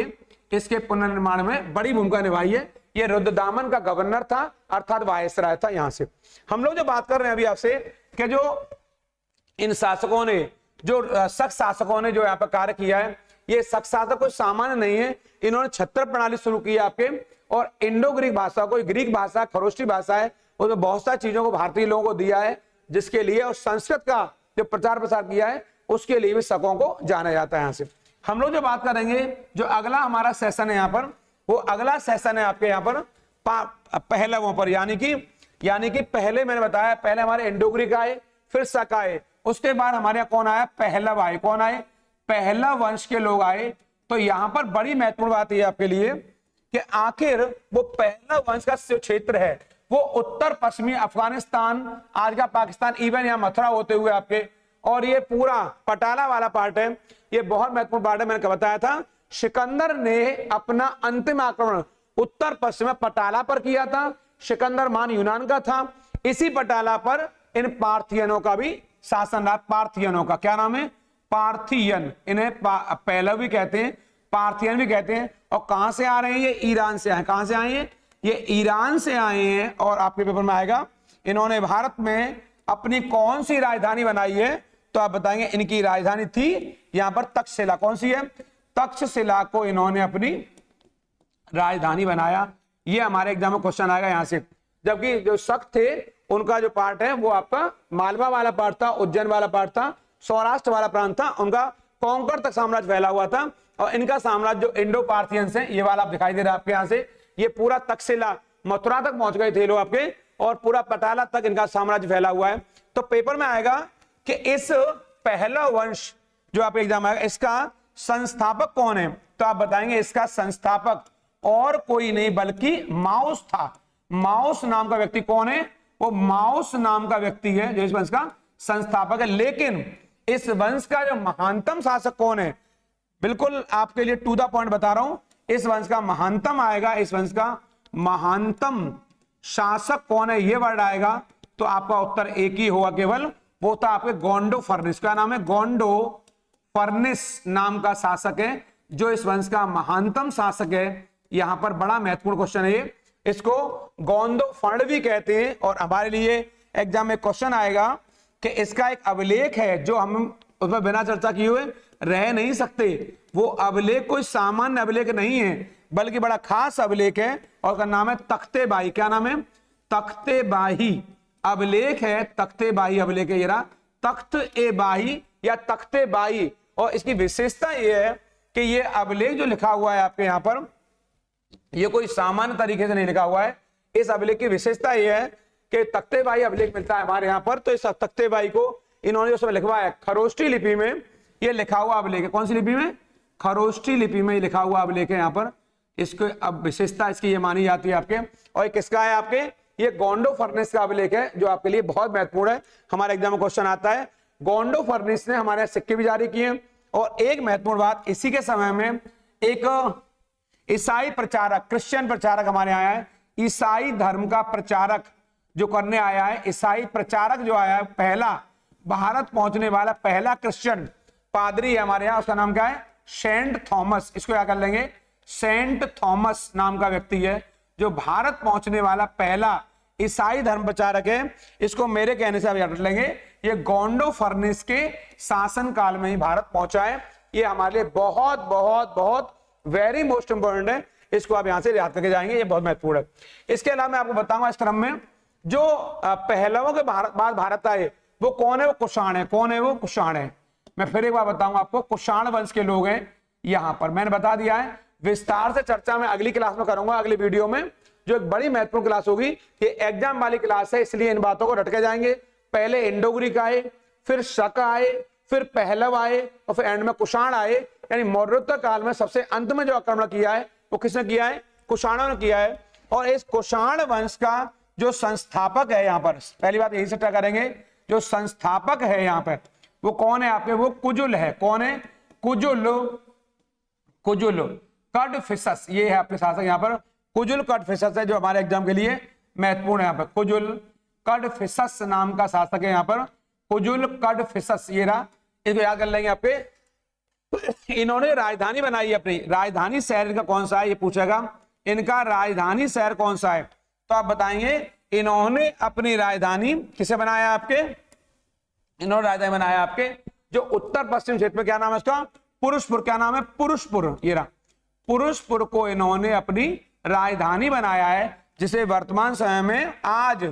इसके पुनर्निर्माण में बड़ी भूमिका निभाई है। ये रुद्रदामन का गवर्नर था, अर्थात वायसराय था। यहां से हम लोग जो बात कर रहे हैं अभी आपसे कि जो इन शासकों ने, जो शक शासकों ने जो यहाँ पर कार्य किया है, ये शक शासक कोई सामान्य नहीं है। इन्होंने छत्र प्रणाली शुरू की है आपके, और इंडो ग्रीक भाषा को, ग्रीक भाषा खरोष्टी भाषा है, उसमें बहुत सारी चीजों को भारतीय लोगों को दिया है जिसके लिए, और संस्कृत का जो प्रचार प्रसार किया है उसके लिए भी शकों को जाना जाता है। यहाँ से हम लोग जो बात करेंगे, जो अगला हमारा सेशन है यहाँ पर, वो अगला सेशन है आपके यहाँ पर पहलवों पर, यानी कि पहले मैंने बताया, पहले हमारे इंडो ग्रीक आए, फिर शक आए, उसके बाद हमारे यहाँ कौन आया? पहलव आए। कौन आए? पहलव वंश के लोग आए। तो यहां पर बड़ी महत्वपूर्ण बात यह आपके लिए कि आखिर वो पहलव वंश का जो क्षेत्र है वो उत्तर पश्चिमी अफगानिस्तान, आज का पाकिस्तान, इवन यहाँ मथुरा होते हुए आपके, और ये पूरा पटाला वाला पार्ट है, ये बहुत महत्वपूर्ण पार्ट है। मैंने बताया था सिकंदर ने अपना अंतिम आक्रमण उत्तर पश्चिम में पटाला पर किया था। सिकंदर मान यूनान का था। इसी पटाला पर इन पार्थियनों का भी शासन रहा। पार्थियनों का क्या नाम है? पार्थियन। इन्हें पहलव भी कहते हैं, पार्थियन भी कहते हैं। और कहां से आ रहे हैं? ये ईरान से आए। कहां से आए हैं? ये ईरान से आए हैं। और आपके पेपर में आएगा इन्होंने भारत में अपनी कौन सी राजधानी बनाई है, तो आप बताएंगे इनकी राजधानी थी यहां पर तक्षशिला। कौन सी है? तक्षशिला को इन्होंने अपनी राजधानी बनाया। ये हमारे एग्जाम में क्वेश्चन आएगा यहां से। जबकि जो शक थे उनका जो पार्ट है वो आपका मालवा वाला पार्ट था, उज्जैन वाला पार्ट था, सौराष्ट्र वाला प्रांत था, उनका कोंकण तक साम्राज्य फैला हुआ था। और इनका साम्राज्य जो इंडो पार्थियंस है, ये वाला आप दिखाई दे रहा है आपके यहाँ से, ये पूरा तक्षशिला मथुरा तक पहुंच गए थे लोग आपके, और पूरा पटाला तक इनका साम्राज्य फैला हुआ है। तो पेपर में आएगा कि इस पहलव वंश जो आप एग्जाम आएगा, इसका संस्थापक कौन है, तो आप बताएंगे इसका संस्थापक और कोई नहीं बल्कि माउस था। माउस नाम का व्यक्ति कौन है? वो माउस नाम का व्यक्ति है जो इस वंश का संस्थापक है। लेकिन इस वंश का जो महानतम शासक कौन है, बिल्कुल आपके लिए टू द पॉइंट बता रहा हूं, इस वंश का महानतम आएगा, इस वंश का महानतम शासक कौन है ये वर्ड आएगा, तो आपका उत्तर एक ही होगा केवल, वो था आपके गोंडो फर्निस। क्या नाम है? गोंडो फर्निस नाम का शासक है जो इस वंश का महानतम शासक है। यहां पर बड़ा महत्वपूर्ण क्वेश्चन है ये, इसको गोंडो फर्ण भी कहते हैं। और हमारे लिए एग्जाम में क्वेश्चन आएगा कि इसका एक अभिलेख है जो हम उसमें बिना चर्चा किए हुए रह नहीं सकते। वो अभिलेख कोई सामान्य अभिलेख नहीं है बल्कि बड़ा खास अभिलेख है, और उसका नाम है तख्ते बाही। क्या नाम है? तख्ते बाही अभिलेख है। तख्ते बाही अभिलेख है, ये रहा तख्त ए बाही या तख्ते बाही। और इसकी विशेषता ये है कि ये अभिलेख जो लिखा हुआ है आपके यहाँ पर, ये कोई सामान्य तरीके से नहीं लिखा हुआ है। इस अभिलेख की विशेषता यह है कि तख्ते बाही अभिलेख मिलता है हमारे यहाँ पर, तो इस तख्ते बाही को इन्होंने उसमें लिखवाया खरोष्टी लिपि में, ये लिखा हुआ अभिलेख है। कौन सी लिपि में? खरोष्टी लिपि में लिखा हुआ अभिलेख है यहाँ पर। इसको अब विशेषता इसकी ये मानी जाती है आपके। और ये किसका है आपके? ये गोंडो फर्निस का अभिलेख है जो आपके लिए बहुत महत्वपूर्ण है, हमारे एग्जाम में क्वेश्चन आता है। गोंडो फर्निस ने हमारे सिक्के भी जारी किए। और एक महत्वपूर्ण बात, इसी के समय में एक ईसाई प्रचारक, क्रिश्चियन प्रचारक हमारे आया है। ईसाई धर्म का प्रचारक जो करने आया है, ईसाई प्रचारक जो आया है, पहला भारत पहुंचने वाला पहला क्रिश्चियन पादरी है हमारे यहाँ, उसका नाम क्या है? Saint Thomas. इसको क्या कर लेंगे? सेंट थॉमस नाम का व्यक्ति है जो भारत पहुंचने वाला पहला ईसाई धर्म प्रचारक है। इसको मेरे कहने से आप याद रख लेंगे, ये गोंडो फर्निस के शासन काल में ही भारत पहुंचा है। ये हमारे लिए बहुत बहुत बहुत वेरी मोस्ट इंपोर्टेंट है, इसको आप यहां से याद करके जाएंगे, ये बहुत महत्वपूर्ण है। इसके अलावा मैं आपको बताऊंगा इस क्रम में जो पहलवों के बाद भारत आए वो कौन है? वो कुषाण है। कौन है वो? कुषाण है। मैं फिर एक बार बताऊंगा आपको, कुषाण वंश के लोग हैं यहां पर, मैंने बता दिया है। विस्तार से चर्चा मैं अगली क्लास में करूंगा, अगली वीडियो में, जो एक बड़ी महत्वपूर्ण क्लास होगी। ये एग्जाम वाली क्लास है, इसलिए इन बातों को रट के जाएंगे। पहले इंडो ग्रीक आए, फिर शक आए, फिर पहलव आए, और फिर एंड में कुषाण आए। यानी मौर्योत्तर काल में सबसे अंत में जो आक्रमण किया है वो किसने किया है? कुषाणों ने किया है। और इस कुषाण वंश का जो संस्थापक है यहाँ पर, पहली बात यही से क्या करेंगे, जो संस्थापक है यहाँ पर वो कौन है आपके? वो कुजुल है। कौन है? कुजुल। कुजुल कडफिसस, ये है आपके शासक यहाँ पर। कुजुल कडफिसस है जो हमारे एग्जाम के लिए महत्वपूर्ण है यहाँ पर। कुजुल कडफिसस नाम का शासक है यहाँ पर। कुजुल कड़फिसस, ये रहा, इसको याद कर लेंगे आपके। इन्होंने राजधानी बनाई अपनी, राजधानी शहर इनका कौन सा है ये पूछेगा, इनका राजधानी शहर कौन सा है, तो आप बताएंगे इन्होंने अपनी राजधानी किसे बनाया आपके, इन्होंने राजधानी बनाया आपके जो उत्तर पश्चिम क्षेत्र में, क्या नाम है उसका, पुरुषपुर, क्या नाम है, पुरुषपुर, ये रहा, पुरुषपुर को इन्होंने अपनी राजधानी बनाया है, जिसे वर्तमान समय में आज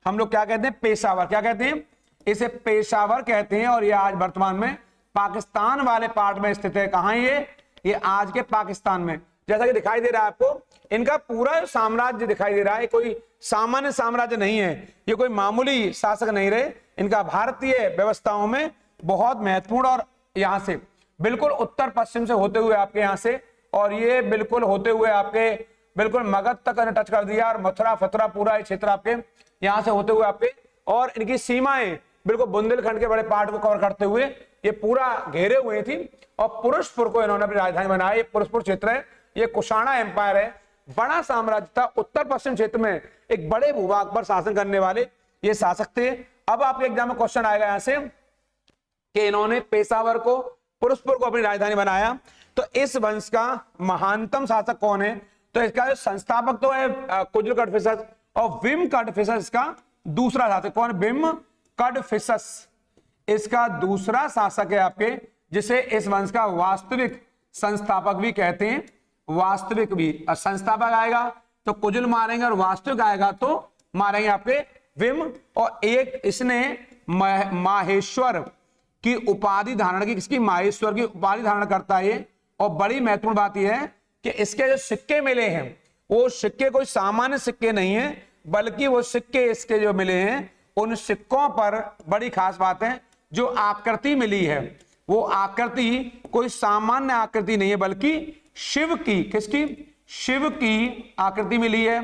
हम लोग क्या कहते हैं, पेशावर, क्या कहते हैं, इसे पेशावर कहते हैं। और ये आज वर्तमान में पाकिस्तान वाले पार्ट में स्थित है। कहां ये आज के पाकिस्तान में। जैसा कि दिखाई दे रहा है आपको, इनका पूरा साम्राज्य दिखाई दे रहा है, कोई सामान्य साम्राज्य नहीं है, ये कोई मामूली शासक नहीं रहे, इनका भारतीय व्यवस्थाओं में बहुत महत्वपूर्ण, और यहां से बिल्कुल उत्तर पश्चिम से होते हुए आपके यहां से, और ये बिल्कुल होते हुए आपके बिल्कुल मगध तक टच कर दिया, और मथुरा फथुरा पूरा क्षेत्र आपके यहां से होते हुए आपके, और इनकी सीमाएं बिल्कुल बुंदेलखंड के बड़े पार्ट को कवर करते हुए ये पूरा घेरे हुए थी। और पुरुषपुर को इन्होंने अपनी राजधानी बनाया। ये पुरुषपुर क्षेत्र है, ये कुषाणा एम्पायर है, बड़ा साम्राज्य था, उत्तर पश्चिम क्षेत्र में एक बड़े भूभाग पर शासन करने वाले ये शासक थे। अब आपके एग्जाम में क्वेश्चन आएगा यहां से कि इन्होंने पेशावर को, पुरुषपुर को अपनी राजधानी बनाया, तो इस वंश का महानतम शासक कौन है, तो इसका जो संस्थापक तो है कुजुल कड़फिसस, और विम कड़फिसस इसका दूसरा शासक कौन है, विम कड़फिसस इसका दूसरा शासक है आपके, जिसे इस वंश का वास्तविक संस्थापक भी कहते हैं, वास्तविक भी। संस्थापक आएगा तो कुजुल मारेंगे, और वास्तविक आएगा तो मारेंगे आपके विम। और एक इसने माहेश्वर की उपाधि धारण की, किसकी, माहेश्वर की उपाधि धारण करता है ये। और बड़ी महत्वपूर्ण बात यह है कि इसके जो सिक्के मिले हैं वो सिक्के कोई सामान्य सिक्के नहीं है, बल्कि वो सिक्के इसके जो मिले हैं उन सिक्कों पर बड़ी खास बात है, जो आकृति मिली है वो आकृति कोई सामान्य आकृति नहीं है, बल्कि शिव की, किसकी, शिव की आकृति मिली है,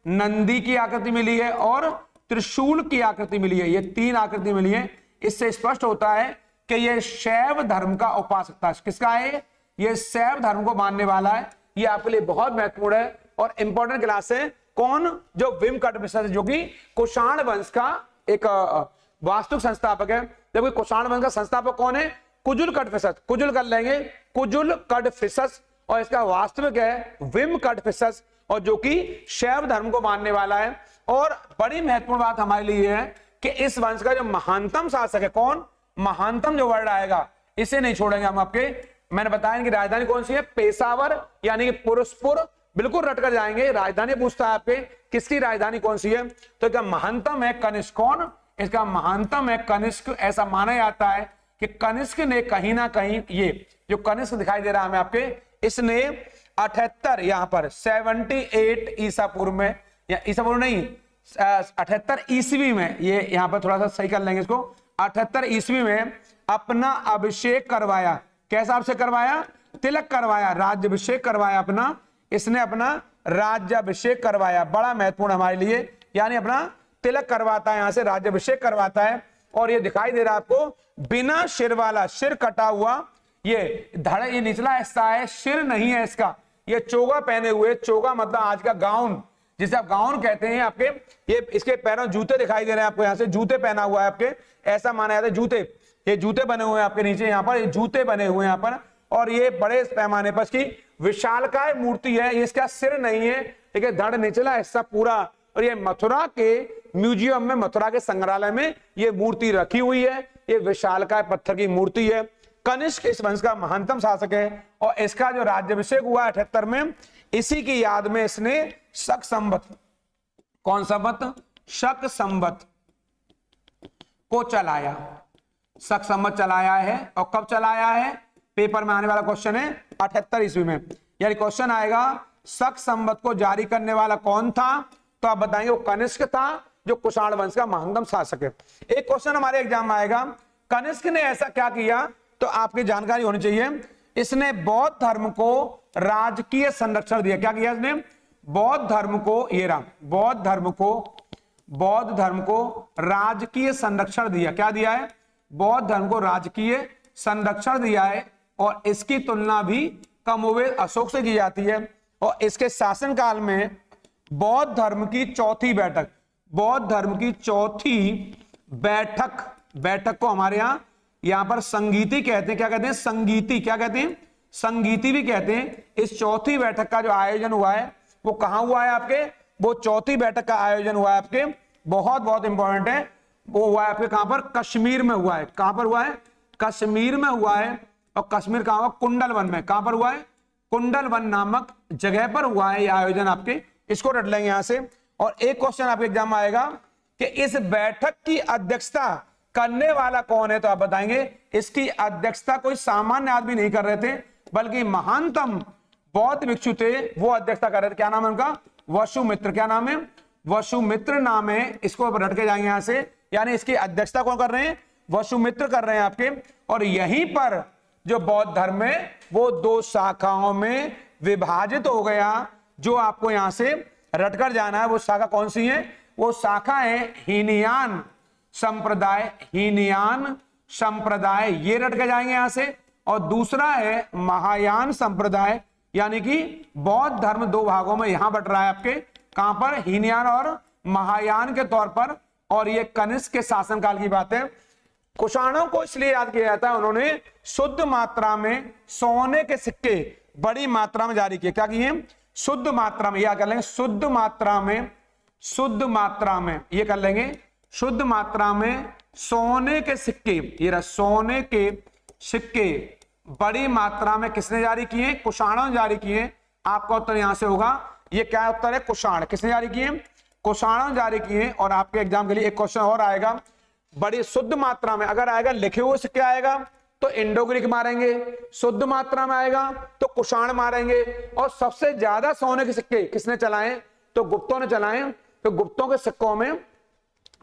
नंदी की आकृति मिली है, और त्रिशूल की आकृति मिली है। ये तीन आकृति मिली है। इससे स्पष्ट होता है कि ये शैव धर्म का उपासक था। किसका है ये, शैव धर्म को मानने वाला है। ये आपके लिए बहुत महत्वपूर्ण है और इंपॉर्टेंट क्लास है। कौन, जो विम कड़फिसस, जो कि कुषाण वंश का एक वास्तविक संस्थापक है। जबकि कुषाण वंश का संस्थापक कौन है, कुजुल कड़फिसस, कुजुल कर लेंगे, कुजुल कड़फिसस, और इसका वास्तविक है विम कड़फिसस, और जो कि शैव धर्म को मानने वाला है। और बड़ी महत्वपूर्ण बात हमारे लिए है कि इस वंश का जो महानतम शासक है, कौन, महानतम जो वर्ड आएगा इसे नहीं छोड़ेंगे हम आपके। मैंने बताया इनकी राजधानी कौन सी है, पेशावर, यानी कि पुरुषपुर, बिल्कुल रटकर जाएंगे। राजधानी पूछता है आपके, किसकी राजधानी कौन सी है, तो क्या महानतम है कनिष्क। कौन, इसका महानतम है कनिष्क। ऐसा माना जाता है कि कनिष्क ने कहीं ना कहीं, ये जो कनिष्क दिखाई दे रहा है हमें आपके, इसने 78 यहां पर 78 ईसा पूर्व में, या ईसा पूर्व नहीं 78 ईस्वी में, ये यहां पर थोड़ा सा सही कर लेंगे इसको, 78 ईस्वी में अपना अभिषेक करवाया। कैसा अभिषेक करवाया, तिलक करवाया, राज्याभिषेक करवाया अपना, इसने अपना राज्याभिषेक करवाया। बड़ा महत्वपूर्ण हमारे लिए, यानी अपना तिलक करवाता है, यहां से राज्याभिषेक करवाता है। और ये दिखाई दे रहा है आपको बिना सिर वाला, सिर कटा हुआ, ये धड़, ये निचला हिस्सा है, सिर नहीं है इसका। ये चोगा पहने हुए, चोगा मतलब आज का गाउन, जिसे आप गाउन कहते हैं आपके। ये इसके पैरों जूते दिखाई दे रहे हैं आपको, यहां से जूते पहना हुआ है आपके, ऐसा माना जाता है जूते। ये जूते बने हुए हैं आपके नीचे, यहाँ पर ये जूते बने हुए हैं यहाँ पर। और ये बड़े पैमाने पर इसकी विशालकाय मूर्ति है। ये इसका सिर नहीं है, ठीक है, धड़ निचला हिस्सा पूरा। और ये मथुरा के म्यूजियम में, मथुरा के संग्रहालय में ये मूर्ति रखी हुई है। ये विशालकाय पत्थर की मूर्ति है। कनिष्क इस वंश का महानतम शासक है, और इसका जो राज्याभिषेक हुआ 78 में, इसी की याद में इसने शक संवत, कौन सा वत, शक संवत को चलाया। शक संवत चलाया है। और कब चलाया है, पेपर में आने वाला क्वेश्चन है 78 ईस्वी में। यानी क्वेश्चन आएगा शक संवत को जारी करने वाला कौन था, तो आप बताएंगे वो कनिष्क था, जो कुषाण वंश का महानतम शासक है। एक क्वेश्चन हमारे एग्जाम में आएगा, कनिष्क ने ऐसा क्या किया, तो आपकी जानकारी होनी चाहिए। इसने बौद्ध धर्म को राजकीय संरक्षण दिया। क्या किया इसने, बौद्ध धर्म को, ये रहा, बौद्ध धर्म को राजकीय संरक्षण दिया। क्या दिया है, बौद्ध धर्म को राजकीय संरक्षण दिया है। और इसकी तुलना भी कमोबेश अशोक से की जाती है। और इसके शासनकाल में बौद्ध धर्म की चौथी बैठक, बौद्ध धर्म की चौथी बैठक बैठक को हमारे यहाँ पर संगीति कहते हैं। क्या कहते हैं? संगीति। क्या कहते हैं? संगीति भी कहते हैं। इस चौथी बैठक का जो आयोजन हुआ है वो कहाँ हुआ है आपके? वो चौथी बैठक का आयोजन हुआ है आपके, बहुत बहुत इंपॉर्टेंट है, वो हुआ है आपके कहां पर? कश्मीर में हुआ है। कहां पर हुआ है? कश्मीर में हुआ है। और कश्मीर कहां हुआ? कुंडलवन में। कहां पर हुआ है? कुंडलवन नामक जगह पर हुआ है ये आयोजन आपके। इसको रट लेंगे यहां से। और एक क्वेश्चन आपके एग्जाम में आएगा कि इस बैठक की अध्यक्षता करने वाला कौन है, तो आप बताएंगे इसकी अध्यक्षता कोई सामान्य आदमी नहीं कर रहे थे, बल्कि महानतम बौद्ध भिक्षु थे, वो अध्यक्षता कर रहे थे। क्या नाम है उनका? वसुमित्र। क्या नाम है? वसुमित्र नाम है। इसको रट के जाएंगे यहां से, यानी इसकी अध्यक्षता कौन कर रहे हैं? वसुमित्र कर रहे हैं आपके। और यहीं पर जो बौद्ध धर्म है वो दो शाखाओं में विभाजित हो गया, जो आपको यहां से रटकर जाना है। वो शाखा कौन सी है? वो शाखा है हीनयान संप्रदाय। हीनयान संप्रदाय, ये रट के जाएंगे यहां से। और दूसरा है महायान संप्रदाय, यानी कि बौद्ध धर्म दो भागों में यहां बट रहा है आपके। कहां पर? हीनयान और महायान के तौर पर। और ये कनिष्क के शासनकाल की बात है। कुषाणों को इसलिए याद किया जाता है, उन्होंने शुद्ध मात्रा में सोने के सिक्के बड़ी मात्रा में जारी किए। क्या किए? शुद्ध मात्रा में। याद कर लेंगे, शुद्ध मात्रा में, शुद्ध मात्रा में, ये कर लेंगे, शुद्ध मात्रा में सोने के सिक्के। ये रहा, सोने के सिक्के बड़ी मात्रा में किसने जारी किए? कुषाणों ने जारी किए। आपका उत्तर यहां से होगा, ये क्या उत्तर है? कुषाण। किसने जारी किए? कुषाणों ने जारी किए। और आपके एग्जाम के लिए एक क्वेश्चन और आएगा, बड़ी शुद्ध मात्रा में अगर आएगा लिखे हुए सिक्के आएगा तो इंडो ग्रीक मारेंगे, शुद्ध मात्रा में आएगा तो कुषाण मारेंगे। और सबसे ज्यादा सोने के सिक्के किसने चलाए? तो गुप्तों ने चलाए। तो गुप्तों के सिक्कों में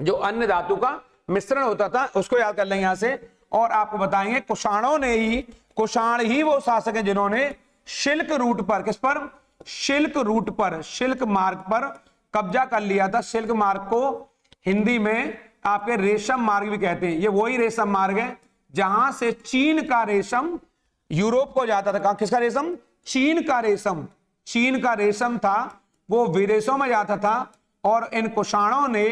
जो अन्य धातु का मिश्रण होता था उसको याद कर लेंगे यहां से। और आपको बताएंगे कुषाणों ने ही, कुषाण ही वो शासक है जिन्होंने शिल्क रूट पर, किस पर? शिल्क रूट पर, शिल्क मार्ग पर कब्जा कर लिया था। शिल्क मार्ग को हिंदी में आपके रेशम मार्ग भी कहते हैं। ये वही रेशम मार्ग है जहां से चीन का रेशम यूरोप को जाता था। कहां? किसका रेशम? चीन का रेशम। चीन का रेशम था वो विदेशों में जाता था। और इन कुषाणों ने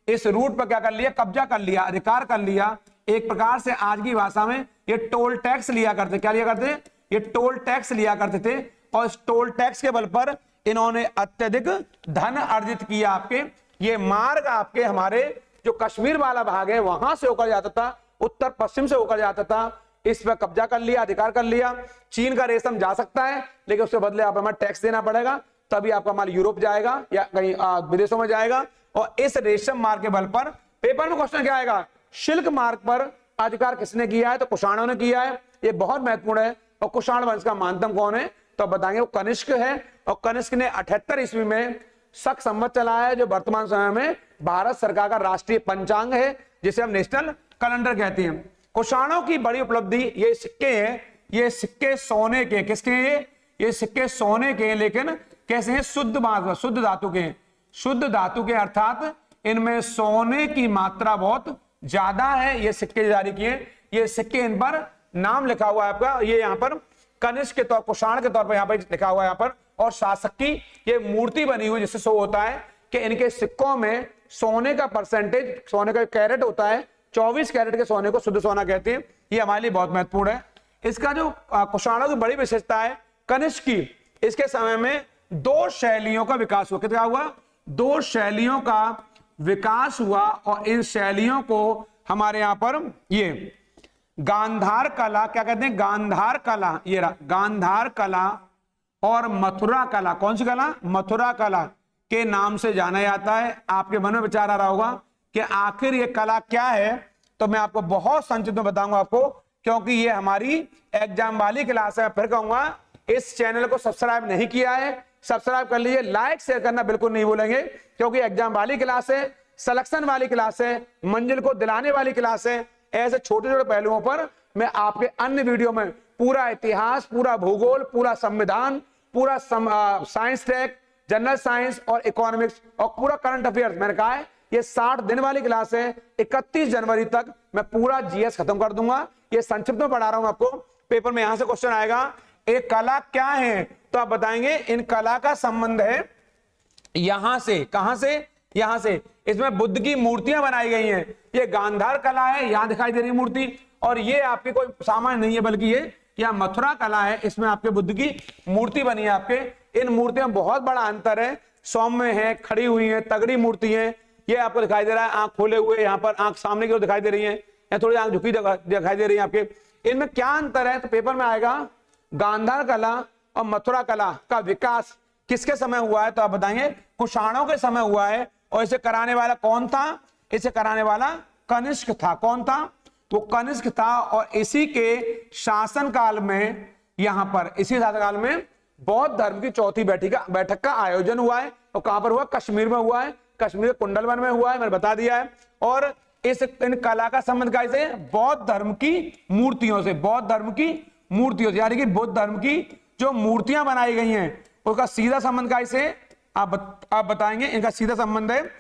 इस रूट पर क्या कर लिया? कब्जा कर लिया, अधिकार कर लिया। एक प्रकार से आज की भाषा में ये टोल टैक्स लिया करते। क्या लिया करते? ये टोल टैक्स लिया करते थे। और इस टोल टैक्स के बल पर इन्होंने अत्यधिक धन अर्जित किया। आपके ये मार्ग आपके हमारे जो कश्मीर वाला भाग है वहां से होकर जाता था, उत्तर पश्चिम से होकर जाता था। इस पर कब्जा कर लिया, अधिकार कर लिया। चीन का रेशम जा सकता है, लेकिन उसके बदले आप हमें टैक्स देना पड़ेगा, तभी आपका माल यूरोप जाएगा या कहीं विदेशों में जाएगा। और इस रेशम मार्ग के बल पर पेपर में क्वेश्चन क्या आएगा? शिल्क मार्ग पर अधिकार किसने किया है? तो कुषाणों ने किया है। ये बहुत महत्वपूर्ण है। और कुषाण वंश का महानतम कौन है? तो बताएंगे वो कनिष्क है। और कनिष्क ने 78 ईस्वी में शक संवत चलाया है, जो वर्तमान समय में भारत सरकार का राष्ट्रीय पंचांग है, जिसे हम नेशनल कैलेंडर कहते हैं। कुषाणों की बड़ी उपलब्धि ये सिक्के हैं। ये सिक्के सोने के, किसके हैं? ये सिक्के सोने के हैं, लेकिन कैसे हैं? शुद्ध, शुद्ध धातु के। शुद्ध धातु के अर्थात इनमें सोने की मात्रा बहुत ज्यादा है। ये सिक्के जारी किए। ये सिक्के, इन पर नाम लिखा हुआ है आपका। ये यहाँ पर कनिष्क के तौर, कुषाण के तौर पर यहाँ पर लिखा हुआ है यहाँ पर। और शासक की ये मूर्ति बनी हुई, जिससे शो होता है कि इनके सिक्कों में सोने का परसेंटेज, सोने का कैरेट होता है, 24 कैरेट के सोने को शुद्ध सोना कहते हैं। ये हमारे लिए बहुत महत्वपूर्ण है। इसका जो कुषाणों की बड़ी विशेषता है कनिष्क की, इसके समय में दो शैलियों का विकास हुआ। क्या हुआ? दो शैलियों का विकास हुआ। और इन शैलियों को हमारे यहां पर ये गांधार कला, क्या कहते हैं? गांधार कला। ये रहा, गांधार कला और मथुरा कला। कौन सी कला? मथुरा कला के नाम से जाना जाता है। आपके मन में विचार आ रहा होगा कि आखिर ये कला क्या है, तो मैं आपको बहुत संक्षिप्त में बताऊंगा आपको, क्योंकि ये हमारी एग्जाम वाली क्लास है। फिर कहूंगा, इस चैनल को सब्सक्राइब नहीं किया है, सब्सक्राइब कर लीजिए। लाइक शेयर करना बिल्कुल नहीं भूलेंगे, क्योंकि एग्जाम वाली क्लास है, सिलेक्शन वाली क्लास है, मंजिल को दिलाने वाली क्लास है। ऐसे छोटे छोटे पहलुओं पर मैं आपके अन्य वीडियो में पूरा इतिहास, पूरा भूगोल, पूरा संविधान, पूरा साइंस ट्रैक, जनरल साइंस और इकोनॉमिक्स और पूरा करंट अफेयर्स, मैंने कहा है ये 60 दिन वाली क्लास है। 31 जनवरी तक मैं पूरा जीएस खत्म कर दूंगा। ये संक्षिप्त में पढ़ा रहा हूं आपको। पेपर में यहां से क्वेश्चन आएगा, एक कला क्या है, तो आप बताएंगे इन कला का संबंध है यहां से। कहां से? यहां से। इसमें बुद्ध की मूर्तियां बनाई गई हैं। ये गांधार कला है, यहां दिखाई दे रही है मूर्ति, और ये आपके कोई सामान्य नहीं है बल्कि ये यहाँ मथुरा कला है, इसमें आपके बुद्ध की मूर्ति बनी है। आपके इन मूर्तियों में बहुत बड़ा अंतर है, सौम्य है, खड़ी हुई है, तगड़ी मूर्ति है। ये आपको दिखाई दे रहा है आंख खोले हुए, यहाँ पर आंख सामने की ओर दिखाई दे रही है, या थोड़ी आंख झुकी दिखाई दे रही है आपके। इनमें क्या अंतर है, तो पेपर में आएगा गांधार कला और मथुरा कला का विकास किसके समय हुआ है, तो आप बताएंगे कुषाणों के समय हुआ है। और इसे कराने वाला कौन था, इसे कराने वाला कनिष्क था। कौन था, वो कनिष्क था। और इसी के शासन काल में, यहां पर इसी शासन काल में बौद्ध धर्म की चौथी बैठक का आयोजन हुआ है। और कहां पर हुआ, कश्मीर में हुआ है, कश्मीर के कुंडलवन में हुआ है, मैंने बता दिया है। और इन कला का संबंध कैसे, बौद्ध धर्म की मूर्तियों से, बौद्ध धर्म की मूर्तियों से, यानी कि बुद्ध धर्म की जो मूर्तियां बनाई गई हैं उसका सीधा संबंध कैसे आप बताएंगे। इनका सीधा संबंध है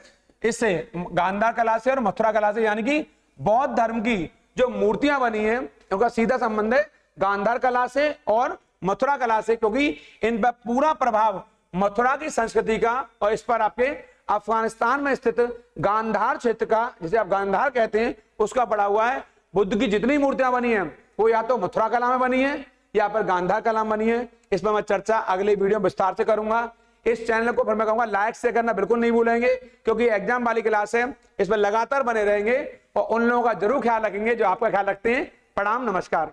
इससे, गांधार कला से और मथुरा कला से, यानी कि बौद्ध धर्म की जो मूर्तियां बनी हैं उनका सीधा संबंध है गांधार कला से और मथुरा कला से, क्योंकि इन पर पूरा प्रभाव मथुरा की संस्कृति का और इस पर आपके अफगानिस्तान में स्थित गांधार क्षेत्र का, जिसे आप गांधार कहते हैं, उसका पड़ा हुआ है। बुद्ध की जितनी मूर्तियां बनी हैं वो या तो मथुरा कला में बनी है या पर गांधार कला में बनी है। इस पर मैं चर्चा अगले वीडियो में विस्तार से करूंगा। इस चैनल को फिर मैं कहूंगा लाइक से करना बिल्कुल नहीं भूलेंगे, क्योंकि एग्जाम वाली क्लास है, इस पर लगातार बने रहेंगे और उन लोगों का जरूर ख्याल रखेंगे जो आपका ख्याल रखते हैं। प्रणाम, नमस्कार।